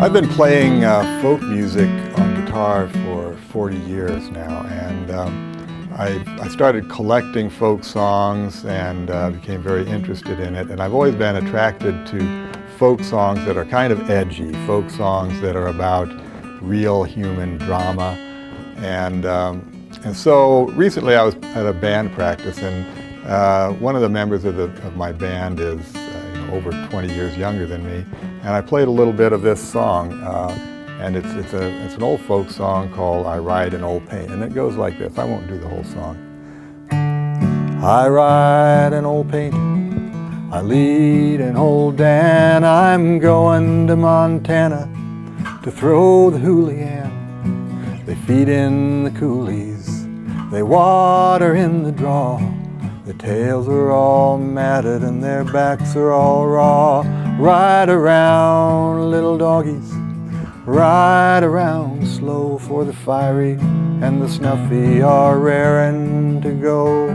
I've been playing folk music on guitar for 40 years now, and I started collecting folk songs and became very interested in it. And I've always been attracted to folk songs that are kind of edgy, folk songs that are about real human drama. And so recently I was at a band practice, and one of the members of my band is over 20 years younger than me, and I played a little bit of this song, and it's an old folk song called "I Ride an Old Paint," and it goes like this. I won't do the whole song. I ride an old paint, I lead an old Dan, I'm going to Montana to throw the Julienne. They feed in the coolies, they water in the draw. Their tails are all matted and their backs are all raw. Ride around, little doggies, ride around slow, for the fiery and the snuffy are raring to go.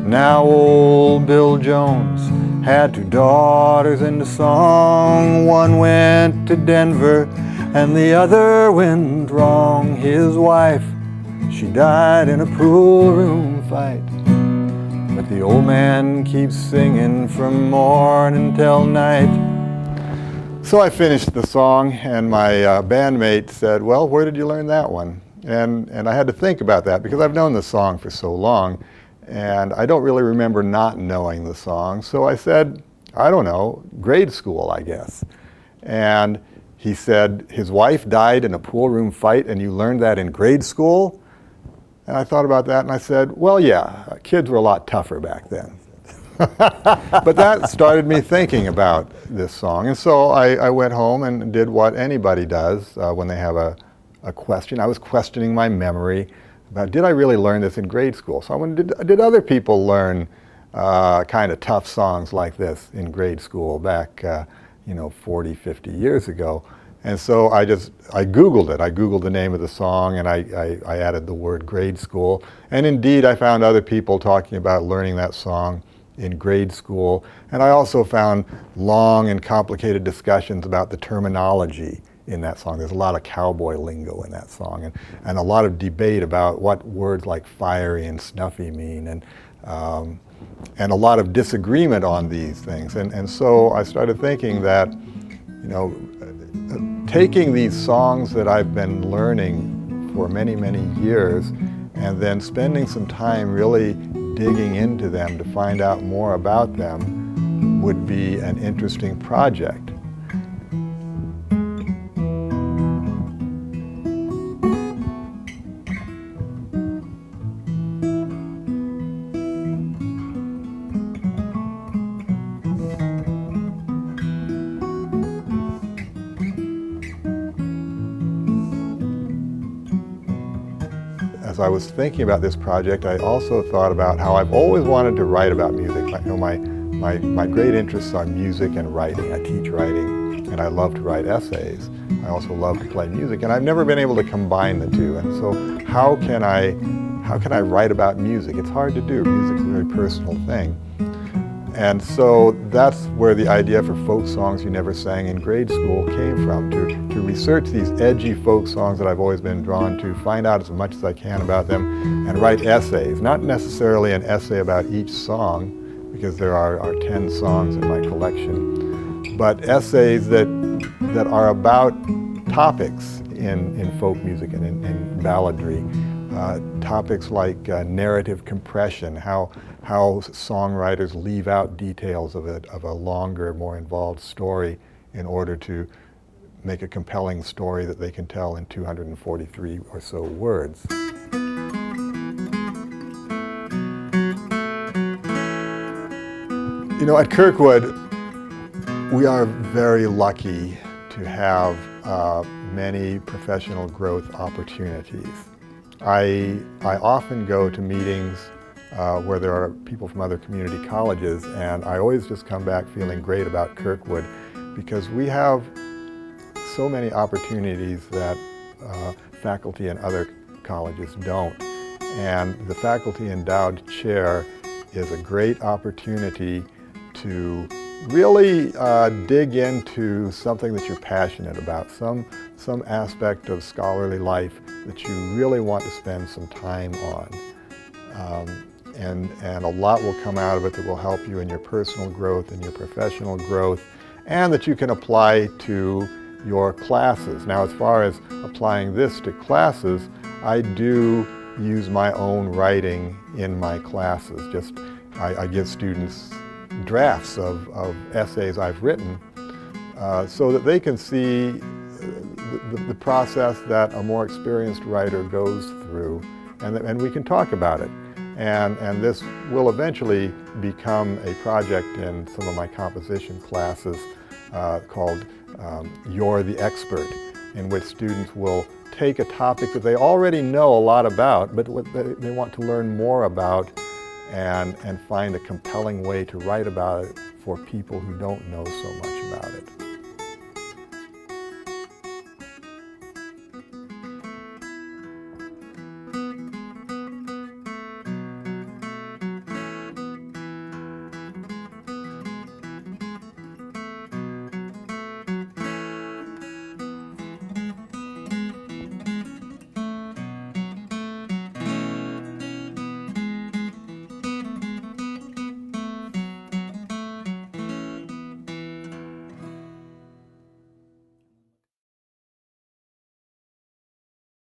Now old Bill Jones had two daughters in the song. One went to Denver and the other went wrong. His wife, she died in a pool room fight, but the old man keeps singing from morn until night. So I finished the song, and my bandmate said, "Well, where did you learn that one?" And I had to think about that, because I've known the song for so long, and I don't really remember not knowing the song. So I said, "I don't know, grade school, I guess." And he said, "His wife died in a pool room fight, and you learned that in grade school?" And I thought about that, and I said, well, yeah, kids were a lot tougher back then. But that started me thinking about this song. And so I went home and did what anybody does when they have a question. I was questioning my memory about, did I really learn this in grade school? So I wondered, did other people learn kind of tough songs like this in grade school back 40, 50 years ago? And so I Googled it. I Googled the name of the song, and I added the word grade school. And indeed, I found other people talking about learning that song in grade school. And I also found long and complicated discussions about the terminology in that song. There's a lot of cowboy lingo in that song, and a lot of debate about what words like fiery and snuffy mean, and a lot of disagreement on these things. And so I started thinking that, taking these songs that I've been learning for many, many years, and then spending some time really digging into them to find out more about them would be an interesting project. As I was thinking about this project, I also thought about how I've always wanted to write about music. My great interests are music and writing. I teach writing, and I love to write essays. I also love to play music, and I've never been able to combine the two. And so how can I write about music? It's hard to do. Music's a very personal thing. And so that's where the idea for folk songs you never sang in grade school came from, to research these edgy folk songs that I've always been drawn to, find out as much as I can about them, and write essays. Not necessarily an essay about each song, because there are 10 songs in my collection, but essays that are about topics in folk music and in balladry. Topics like narrative compression, how songwriters leave out details of a longer, more involved story in order to make a compelling story that they can tell in 243 or so words. At Kirkwood, we are very lucky to have many professional growth opportunities. I often go to meetings where there are people from other community colleges, and I always just come back feeling great about Kirkwood, because we have so many opportunities that faculty in other colleges don't. And the faculty endowed chair is a great opportunity to really dig into something that you're passionate about, some aspect of scholarly life that you really want to spend some time on. And a lot will come out of it that will help you in your personal growth and your professional growth, and that you can apply to your classes. Now, as far as applying this to classes, I do use my own writing in my classes. I give students drafts of essays I've written so that they can see the process that a more experienced writer goes through, and we can talk about it. And this will eventually become a project in some of my composition classes called You're the Expert, in which students will take a topic that they already know a lot about, but what they want to learn more about, and find a compelling way to write about it for people who don't know so much about it.